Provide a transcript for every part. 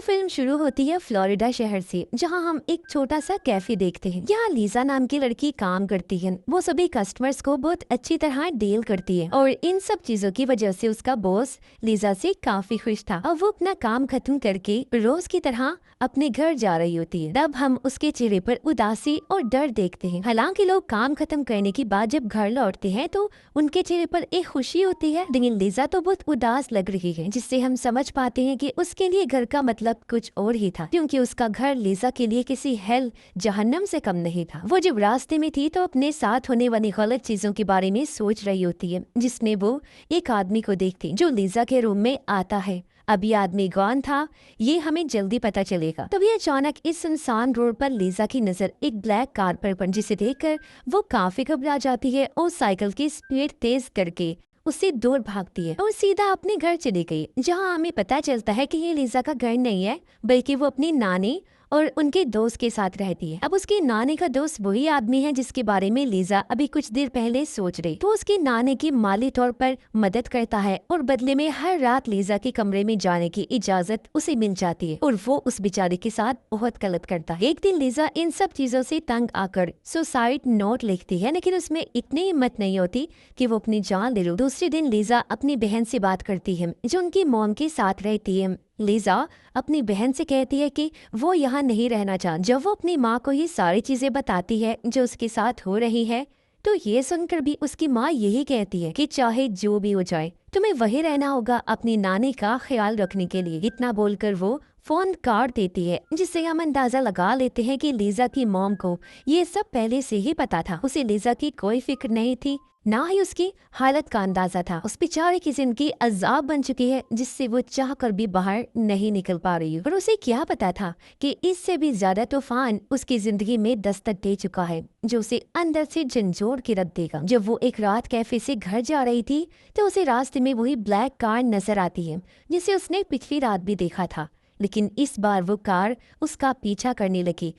Film शुरू होती है फ्लोरिडा शहर से, जहां हम एक छोटा सा कैफे देखते हैं। यहाँ लीजा नाम की लड़की काम करती है। वो सभी कस्टमर्स को बहुत अच्छी तरह डील करती है और इन सब चीजों की वजह से उसका बॉस लीजा से काफी खुश था। और वो अपना काम खत्म करके रोज की तरह अपने घर जा रही होती है। तब हम उसके चेहरे पर उदासी और डर देखते हैं। हालांकि लोग काम खत्म करने के बाद जब घर लौटते हैं तो उनके चेहरे पर एक खुशी होती है, लेकिन लीजा तो बहुत उदास लग रही है, जिससे हम समझ पाते हैं कि उसके लिए घर का मतलब कुछ और ही था, क्योंकि उसका घर लीजा के लिए किसी हेल जहन्नम से कम नहीं था। वो जब रास्ते में थी तो अपने साथ होने वाली गलत चीजों के बारे में सोच रही होती है, जिसमें वो एक आदमी को देखती जो लीजा के रूम में आता है। अब ये आदमी कौन था ये हमें जल्दी पता चलेगा। तभी अचानक इस सुनसान रोड पर लीजा की नजर एक ब्लैक कार पर पड़ी, जिसे देखकर वो काफी घबरा जाती है और साइकिल की स्पीड तेज करके उससे दूर भागती है और सीधा अपने घर चली गई, जहां हमें पता चलता है कि ये लीजा का घर नहीं है, बल्कि वो अपनी नानी और उनके दोस्त के साथ रहती है। अब उसकी नानी का दोस्त वही आदमी है जिसके बारे में लीजा अभी कुछ देर पहले सोच रही। तो उसकी नानी की माली तौर पर मदद करता है और बदले में हर रात लीजा के कमरे में जाने की इजाजत उसे मिल जाती है और वो उस बेचारे के साथ बहुत गलत करता है। एक दिन लीजा इन सब चीजों से तंग आकर सुसाइड नोट लिखती है, लेकिन उसमें इतनी हिम्मत नहीं होती कि वो अपनी जान ले लो। दूसरे दिन लीजा अपनी बहन से बात करती है जो उनकी मॉम के साथ रहती है। लीजा अपनी बहन से कहती है कि वो यहाँ नहीं रहना चाहती। जब वो अपनी माँ को ये सारी चीजें बताती है जो उसके साथ हो रही है, तो ये सुनकर भी उसकी माँ यही कहती है कि चाहे जो भी हो जाए तुम्हें वही रहना होगा अपनी नानी का ख्याल रखने के लिए। इतना बोलकर वो फोन काट देती है, जिससे हम अंदाजा लगा लेते हैं कि लीजा की मॉम को ये सब पहले से ही पता था। उसे लीजा की कोई फिक्र नहीं थी, ना ही उसकी हालत का अंदाजा था। उस बेचारे की जिंदगी अजाब बन चुकी है, जिससे वो चाह कर भी बाहर नहीं निकल पा रही है। पर उसे क्या पता था कि इससे भी ज्यादा तूफान उसकी जिंदगी में दस्तक दे चुका है, जो उसे अंदर से झंझोड़ के रख देगा। जब वो एक रात कैफे से घर जा रही थी तो उसे रास्ते में वही ब्लैक कार नजर आती है जिसे उसने पिछली रात भी देखा था, लेकिन इस बार वो कार उसका पीछा करने लगी।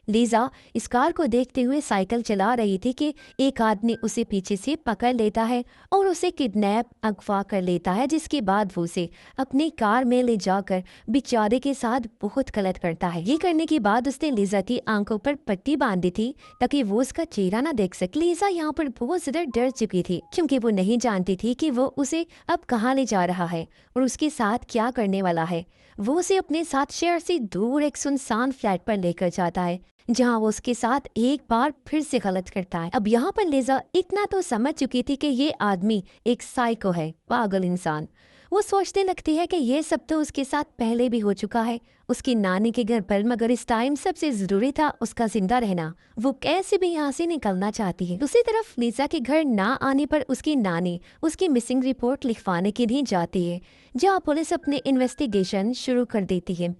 लीजा इस कार को देखते हुए साइकिल चला रही थी कि एक आदमी उसे पीछे से पकड़ लेता है और उसे किडनैप अगवा कर लेता है, जिसके बाद वो उसे अपनी कार में ले जाकर बेचारे के साथ बहुत गलत करता है। ये करने के बाद उसने लीजा की आंखों पर पट्टी बांधी थी ताकि वो उसका चेहरा ना देख सके। लीजा यहाँ पर बहुत ज्यादा डर चुकी थी, क्योंकि वो नहीं जानती थी कि वो उसे अब कहाँ ले जा रहा है और उसके साथ क्या करने वाला है। वो उसे अपने साथ शहर से दूर एक सुनसान फ्लैट पर लेकर जाता है, जहां वो उसके साथ एक बार फिर से गलत करता है। अब यहाँ पर लीजा इतना तो समझ चुकी थी कि ये आदमी एक साइको है, पागल इंसान। वो सोचने लगती है कि ये सब तो उसके साथ पहले भी हो चुका है उसकी नानी के घर पर, मगर इस टाइम सबसे जरूरी था उसका जिंदा रहना। वो कैसे भी यहाँ से निकलना चाहती है। दूसरी तरफ लीजा के घर ना आने पर उसकी नानी उसकी मिसिंग रिपोर्ट लिखवाने के लिए जाती है, जहाँ पुलिस अपने इन्वेस्टिगेशन शुरू कर देती है।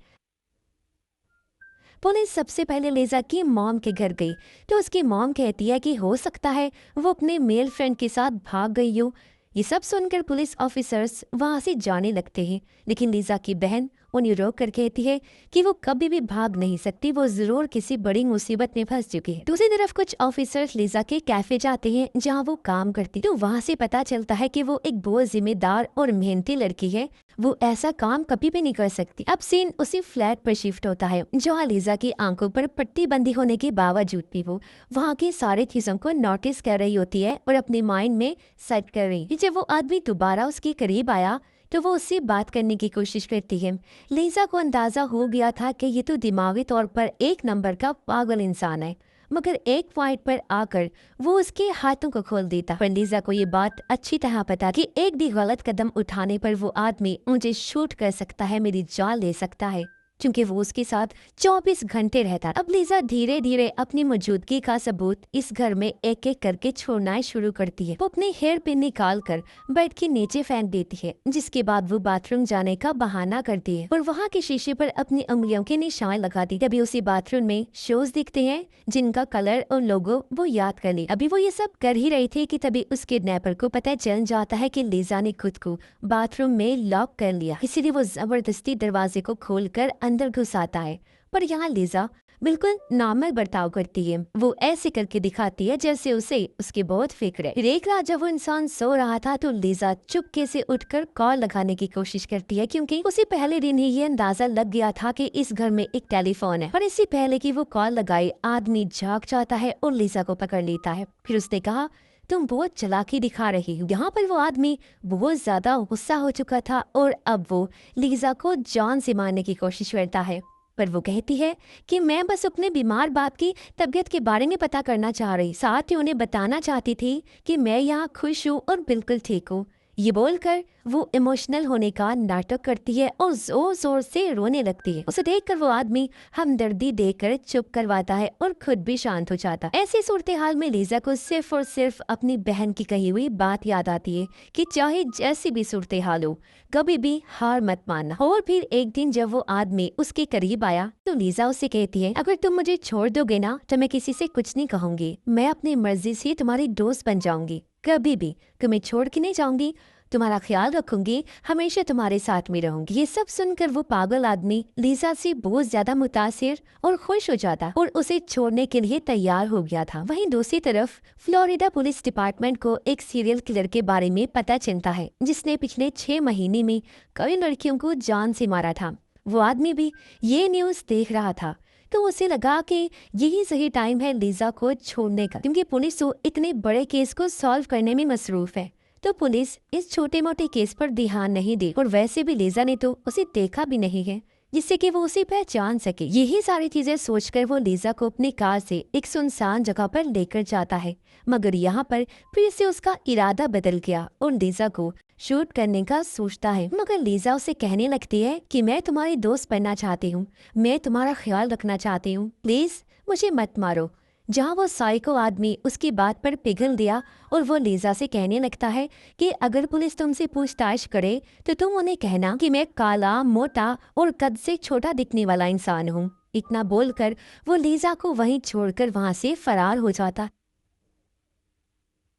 पुलिस सबसे पहले लीजा की मॉम के घर गई तो उसकी मॉम कहती है कि हो सकता है वो अपने मेल फ्रेंड के साथ भाग गई हो। ये सब सुनकर पुलिस ऑफिसर्स वहां से जाने लगते हैं, लेकिन लीजा की बहन उन्हें रोक कर कहती है कि वो कभी भी भाग नहीं सकती, वो जरूर किसी बड़ी मुसीबत में फंस चुकी है। दूसरी तरफ कुछ ऑफिसर्स लीजा के कैफे जाते हैं जहां वो काम करती, तो वहां से पता चलता है कि वो एक बहुत जिम्मेदार और मेहनती लड़की है, वो ऐसा काम कभी भी नहीं कर सकती। अब सीन उसी फ्लैट पर शिफ्ट होता है जहाँ लीजा की आंखों पर पट्टी बंदी होने के बावजूद भी वो वहाँ की सारी चीजों को नोटिस कर रही होती है और अपने माइंड में सेट कर रही है। जब वो आदमी दोबारा उसके करीब आया तो वो उससे बात करने की कोशिश करती है। लीजा को अंदाजा हो गया था कि ये तो दिमागी तौर पर एक नंबर का पागल इंसान है, मगर एक पॉइंट पर आकर वो उसके हाथों को खोल देता। पर लीजा को ये बात अच्छी तरह पता कि एक भी गलत कदम उठाने पर वो आदमी मुझे शूट कर सकता है, मेरी जान ले सकता है, क्योंकि वो उसके साथ 24 घंटे रहता। अब लीजा धीरे धीरे अपनी मौजूदगी का सबूत इस घर में एक एक करके छोड़ना शुरू करती है। वो अपने हेयर पिन निकाल कर बेड के नीचे फेंक देती है, जिसके बाद वो बाथरूम जाने का बहाना करती है और वहाँ के शीशे पर अपनी उंगलियों के निशान लगाती है। तभी उसी बाथरूम में शूज दिखते हैं जिनका कलर और लोगो वो याद कर ली। अभी वो ये सब कर ही रही थी कि तभी उस किडनैपर को पता चल जाता है कि लीजा ने खुद को बाथरूम में लॉक कर लिया, इसीलिए वो जबरदस्ती दरवाजे को खोलकर अंदर घुस आता है। पर यहाँ लीजा बिल्कुल नॉर्मल बर्ताव करती है। वो ऐसे करके दिखाती है जैसे उसे उसकी बहुत फिक्र है। फिर एक रात जब वो इंसान सो रहा था तो लीजा चुपके से उठकर कॉल लगाने की कोशिश करती है, क्योंकि उसे पहले दिन ही ये अंदाजा लग गया था कि इस घर में एक टेलीफोन है। पर इससे पहले कि वो कॉल लगाए आदमी जाग जाता है और लीजा को पकड़ लेता है। फिर उसने कहा, तुम बहुत चालाकी दिखा रही हो। यहाँ पर वो आदमी बहुत ज्यादा गुस्सा हो चुका था और अब वो लीजा को जान से मारने की कोशिश करता है। पर वो कहती है कि मैं बस अपने बीमार बाप की तबीयत के बारे में पता करना चाह रही, साथ ही उन्हें बताना चाहती थी कि मैं यहाँ खुश हूँ और बिल्कुल ठीक हूँ। ये बोलकर वो इमोशनल होने का नाटक करती है और जोर जोर से रोने लगती है। उसे देखकर वो आदमी हमदर्दी देकर चुप करवाता है और खुद भी शांत हो जाता है। ऐसी सूरत हाल में लीजा को सिर्फ और सिर्फ अपनी बहन की कही हुई बात याद आती है कि चाहे जैसी भी सूरत हाल हो, कभी भी हार मत मानना। और फिर एक दिन जब वो आदमी उसके करीब आया तो लीजा उसे कहती है, अगर तुम मुझे छोड़ दोगे ना तो मैं किसी से कुछ नहीं कहूंगी। मैं अपनी मर्जी से तुम्हारी दोस्त बन जाऊंगी, कभी भी तुम्हें छोड़ के नहीं जाऊंगी, तुम्हारा ख्याल रखूंगी, हमेशा तुम्हारे साथ में रहूंगी। ये सब सुनकर वो पागल आदमी लीजा से बहुत ज्यादा मुतासिर और खुश हो जाता और उसे छोड़ने के लिए तैयार हो गया था। वहीं दूसरी तरफ फ्लोरिडा पुलिस डिपार्टमेंट को एक सीरियल किलर के बारे में पता चलता है जिसने पिछले 6 महीने में कई लड़कियों को जान से मारा था। वो आदमी भी ये न्यूज देख रहा था तो उसे लगा कि यही सही टाइम है लीजा को छोड़ने का, क्योंकि पुलिस तो इतने बड़े केस को सॉल्व करने में मसरूफ है। तो पुलिस इस छोटे मोटे केस पर ध्यान नहीं दे और वैसे भी लीजा ने तो उसे देखा भी नहीं है जिससे कि वो उसे पहचान सके। यही सारी चीजें सोचकर वो लीजा को अपनी कार से एक सुनसान जगह पर लेकर जाता है, मगर यहाँ पर फिर से उसका इरादा बदल गया और लीजा को शूट करने का सोचता है। मगर लीजा उसे कहने लगती है कि मैं तुम्हारी दोस्त बनना चाहती हूँ, मैं तुम्हारा ख्याल रखना चाहती हूँ, प्लीज मुझे मत मारो। जहाँ वो साइको आदमी उसकी बात पर पिघल दिया और वो लीजा से कहने लगता है कि अगर पुलिस तुमसे पूछताछ करे तो तुम उन्हें कहना कि मैं काला, मोटा और कद से छोटा दिखने वाला इंसान हूँ। इतना बोलकर वो लीजा को वहीं छोड़कर वहां से फरार हो जाता।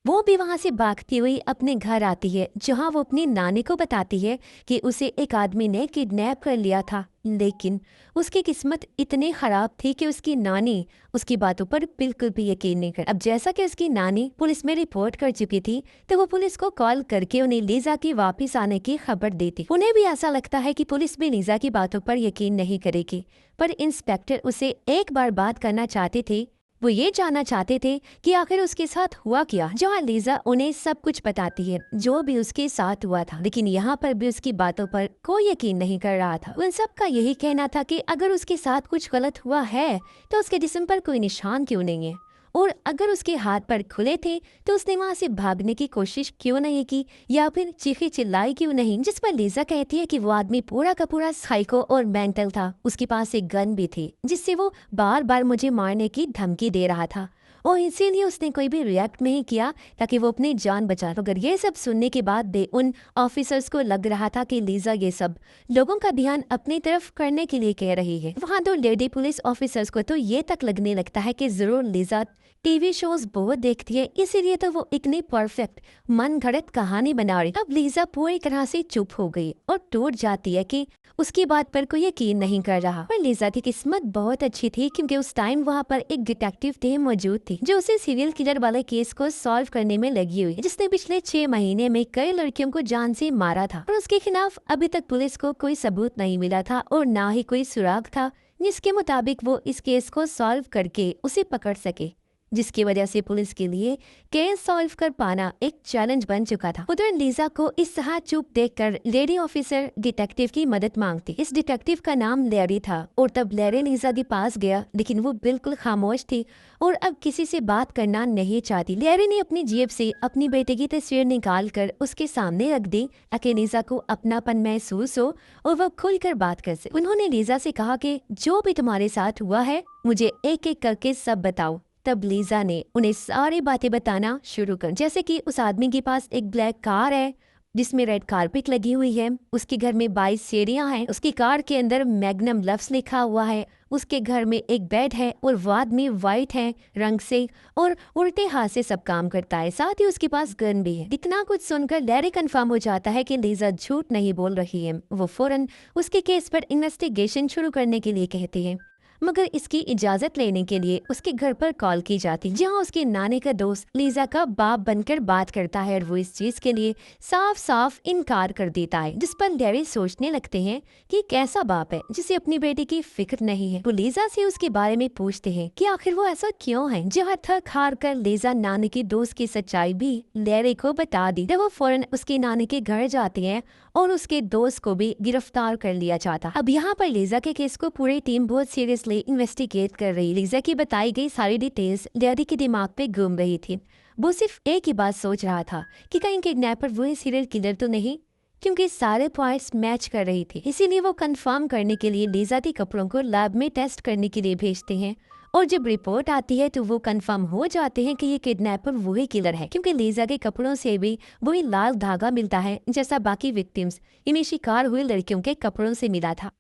वो भी वहां से भागती हुई अपने घर आती है, जहां वो अपनी नानी को बताती है कि उसे एक आदमी ने किडनैप कर लिया था। लेकिन उसकी किस्मत इतनी खराब थी कि उसकी नानी उसकी बातों पर बिल्कुल भी यकीन नहीं कर। अब जैसा कि उसकी नानी पुलिस में रिपोर्ट कर चुकी थी तो वो पुलिस को कॉल करके उन्हें लीजा की वापस आने की खबर देती। उन्हें भी ऐसा लगता है कि पुलिस भी लीजा की बातों पर यकीन नहीं करेगी, पर इंस्पेक्टर उसे एक बार बात करना चाहते थे। वो ये जानना चाहते थे कि आखिर उसके साथ हुआ क्या। जहाँ लीजा उन्हें सब कुछ बताती है जो भी उसके साथ हुआ था, लेकिन यहाँ पर भी उसकी बातों पर कोई यकीन नहीं कर रहा था। उन सब का यही कहना था कि अगर उसके साथ कुछ गलत हुआ है तो उसके जिस्म पर कोई निशान क्यों नहीं है, और अगर उसके हाथ पर खुले थे तो उसने वहां से भागने की कोशिश क्यों नहीं की या फिर चीखी चिल्लाई क्यों नहीं। जिस पर लीजा कहती है कि वो आदमी पूरा का पूरा साइको और मेंटल था, उसके पास एक गन भी थी जिससे वो बार बार मुझे मारने की धमकी दे रहा था और इसीलिए उसने कोई भी रिएक्ट नहीं किया ताकि वो अपनी जान बचा। मगर ये सब सुनने के बाद भी उन ऑफिसर्स को लग रहा था कि लीजा ये सब लोगों का ध्यान अपनी तरफ करने के लिए कह रही है। वहाँ तो लेडी पुलिस ऑफिसर्स को तो ये तक लगने लगता है कि जरूर लीजा टीवी शोज बहुत देखती है, इसीलिए तो वो इतनी परफेक्ट मन घड़त कहानी बना रही। अब लीजा पूरी तरह से चुप हो गई और टूट जाती है कि उसकी बात पर कोई यकीन नहीं कर रहा। पर लीजा की किस्मत बहुत अच्छी थी क्योंकि उस टाइम वहाँ पर एक डिटेक्टिव टीम मौजूद थी जो उसे सीरियल किलर वाले केस को सॉल्व करने में लगी हुई, जिसने पिछले 6 महीने में कई लड़कियों को जान से मारा था। पर उसके खिलाफ अभी तक पुलिस को कोई सबूत नहीं मिला था और ना ही कोई सुराग था जिसके मुताबिक वो इस केस को सॉल्व करके उसे पकड़ सके, जिसकी वजह से पुलिस के लिए केस सॉल्व कर पाना एक चैलेंज बन चुका था। उधर लीजा को इस तरह चुप देखकर लेडी ऑफिसर डिटेक्टिव की मदद मांगती। इस डिटेक्टिव का नाम लैरी था और तब लैरी लीजा के पास गया, लेकिन वो बिल्कुल खामोश थी और अब किसी से बात करना नहीं चाहती। लैरी ने अपनी जेब से अपनी बेटे की तस्वीर निकाल कर उसके सामने रख दी ताकि लीजा को अपनापन महसूस हो और वह खुलकर बात कर सके। उन्होंने लीजा से कहा कि जो भी तुम्हारे साथ हुआ है मुझे एक एक करके सब बताओ। तब लीजा ने उन्हें सारी बातें बताना शुरू कर, जैसे कि उस आदमी के पास एक ब्लैक कार है जिसमें रेड कारपेट लगी हुई है, उसके घर में 22 सीढ़ियां हैं, उसकी कार के अंदर मैग्नम लव्स लिखा हुआ है, उसके घर में एक बेड है और वो आदमी वाइट है रंग से और उल्टे हाथ से सब काम करता है, साथ ही उसके पास गन भी है। इतना कुछ सुनकर लैरी कंफर्म हो जाता है कि लीजा झूठ नहीं बोल रही है। वो फौरन उसके केस पर इन्वेस्टिगेशन शुरू करने के लिए कहती है। मगर इसकी इजाजत लेने के लिए उसके घर पर कॉल की जाती, जहाँ उसके नाने का दोस्त लीजा का बाप बनकर बात करता है और वो इस चीज के लिए साफ साफ इनकार कर देता है, जिस पर लैरी सोचने लगते हैं कि कैसा बाप है जिसे अपनी बेटी की फिक्र नहीं है। वो लीजा से उसके बारे में पूछते हैं कि आखिर वो ऐसा क्यों है। जहाँ थक हार कर लीजा नानी के दोस्त की सच्चाई भी लैरी को बता दी। जब वो फौरन उसके नानी के घर जाते हैं और उसके दोस्त को भी गिरफ्तार कर लिया जाता। अब यहाँ पर लीजा के केस को पूरी टीम बहुत सीरियसली इन्वेस्टिगेट कर रही। लीजा की बताई गई सारी डिटेल्स लैरी के दिमाग पे घूम रही थी। वो सिर्फ एक ही बात सोच रहा था कि कहीं किडनैपर वही सीरियल किलर तो नहीं, क्योंकि सारे पॉइंट्स मैच कर रही थी। इसीलिए वो कंफर्म करने के लिए लीजा के कपड़ों को लैब में टेस्ट करने के लिए भेजते हैं और जब रिपोर्ट आती है तो वो कंफर्म हो जाते हैं कि ये किडनैपर वही किलर है, क्योंकि लीजा के कपड़ों से भी वही लाल धागा मिलता है जैसा बाकी विक्टिम्स इन्हें शिकार हुए लड़कियों के कपड़ों से मिला था।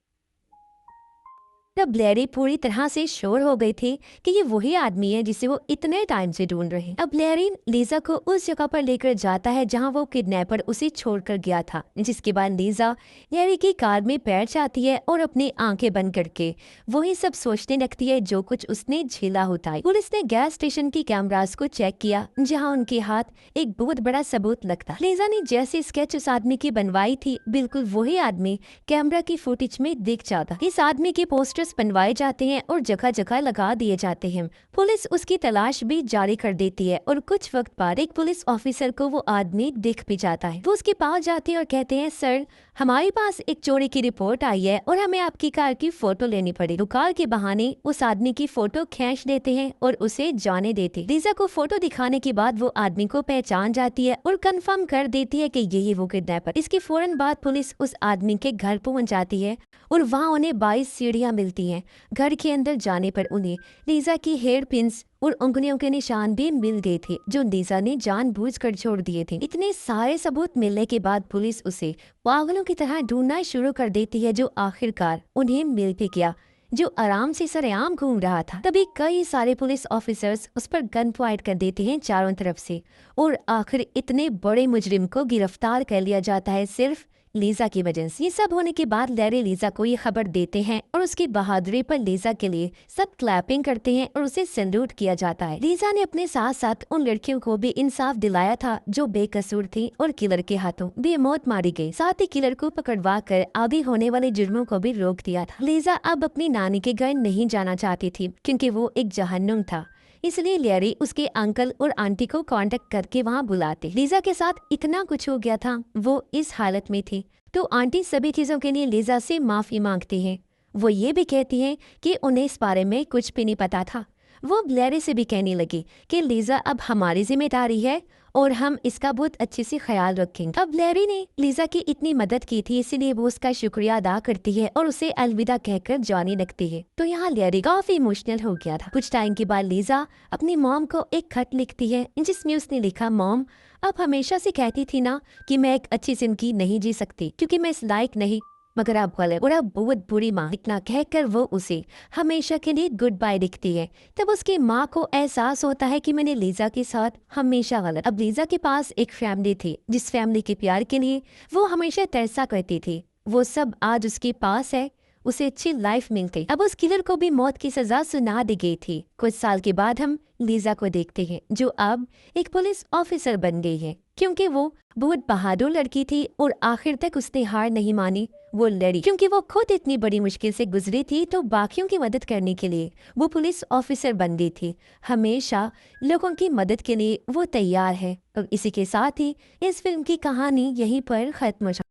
तब लैरी पूरी तरह से श्योर हो गई थी कि ये वही आदमी है जिसे वो इतने टाइम से ढूंढ रहे हैं। अब लैरी लीजा को उस जगह पर लेकर जाता है जहां वो किडनैपर उसे छोड़कर गया था, जिसके बाद लीजा लैरी की कार में बैठ जाती है और अपनी आंखें बंद करके वही सब सोचने लगती है जो कुछ उसने झेला होता है। पुलिस ने गैस स्टेशन की कैमरास को चेक किया जहाँ उनके हाथ एक बहुत बड़ा सबूत लगता। लीजा ने जैसे स्केच उस आदमी की बनवाई थी, बिल्कुल वही आदमी कैमरा की फुटेज में दिख जाता। इस आदमी के पोस्टर्स बनवाए जाते हैं और जगह जगह लगा दिए जाते हैं। पुलिस उसकी तलाश भी जारी कर देती है और कुछ वक्त बाद एक पुलिस ऑफिसर को वो आदमी दिख भी जाता है। वो उसके पास जाते हैं और कहते हैं, सर हमारे पास एक चोरी की रिपोर्ट आई है और हमें आपकी कार की फोटो लेनी पड़ी। वो कार के बहाने उस आदमी की फोटो खींच देते हैं और उसे जाने देते। लीजा को फोटो दिखाने के बाद वो आदमी को पहचान जाती है और कंफर्म कर देती है कि यही वो किडनैपर। इसके फौरन बाद पुलिस उस आदमी के घर पहुंच जाती है और वहाँ उन्हें 22 सीढ़ियां मिलती हैं। घर के अंदर जाने पर उन्हें लीजा की हेयर पिन्स और उंगलियों के निशान भी मिल गए थे जो लीजा ने जानबूझकर छोड़ दिए थे। इतने सारे सबूत मिलने के बाद पुलिस उसे पागलों की तरह ढूंढना शुरू कर देती है, जो आखिरकार उन्हें मिल भी गया, जो आराम से सरेआम घूम रहा था। तभी कई सारे पुलिस ऑफिसर्स उस पर गन पॉइंट कर देते हैं चारों तरफ से और आखिर इतने बड़े मुजरिम को गिरफ्तार कर लिया जाता है सिर्फ लीजा की वजह से। ये सब होने के बाद लैरी लीजा को ये खबर देते हैं और उसकी बहादुरी पर लीजा के लिए सब क्लैपिंग करते हैं और उसे सैल्यूट किया जाता है। लीजा ने अपने साथ साथ उन लड़कियों को भी इंसाफ दिलाया था जो बेकसूर थी और किलर के हाथों बेमौत मारी गई। साथ ही किलर को पकड़वा कर आगे होने वाले जुर्मों को भी रोक दिया था। लीजा अब अपनी नानी के घर नहीं जाना चाहती थी क्योंकि वो एक जहन्नुम था, इसलिए लैरी उसके अंकल और आंटी को कांटेक्ट करके वहां बुलाते। लीजा के साथ इतना कुछ हो गया था, वो इस हालत में थी, तो आंटी सभी चीजों के लिए लीजा से माफी मांगती हैं। वो ये भी कहती हैं कि उन्हें इस बारे में कुछ भी नहीं पता था। वो लैरी से भी कहने लगी कि लीजा अब हमारी जिम्मेदारी है और हम इसका बहुत अच्छे से ख्याल रखेंगे। अब लैरी ने लीजा की इतनी मदद की थी, इसलिए वो उसका शुक्रिया अदा करती है और उसे अलविदा कहकर जाने लगती है। तो यहाँ लैरी काफी इमोशनल हो गया था। कुछ टाइम के बाद लीजा अपनी मॉम को एक खत लिखती है जिसमें उसने लिखा, मॉम आप हमेशा से कहती थी ना कि मैं एक अच्छी जिंदगी नहीं जी सकती क्योंकि मैं इस लायक नहीं, मगर आप गलत और अब बहुत बुरी माँ। इतना कहकर वो उसे हमेशा के लिए गुड बाय लिखती है। तब उसकी माँ को एहसास होता है कि मैंने लीजा के साथ हमेशा गलत। अब लीजा के पास एक फैमिली थी जिस फैमिली के प्यार के लिए वो हमेशा तरसा करती थी, वो सब आज उसके पास है। उसे अच्छी लाइफ मिल गई। अब उस किलर को भी मौत की सजा सुना दी गई थी। कुछ साल के बाद हम लीजा को देखते हैं जो अब एक पुलिस ऑफिसर बन गई है, क्योंकि वो बहुत बहादुर लड़की थी और आखिर तक उसने हार नहीं मानी। वो लड़ी क्योंकि वो खुद इतनी बड़ी मुश्किल से गुजरी थी, तो बाकियों की मदद करने के लिए वो पुलिस ऑफिसर बन गई थी। हमेशा लोगों की मदद के लिए वो तैयार है। और इसी के साथ ही इस फिल्म की कहानी यहीं पर खत्म हो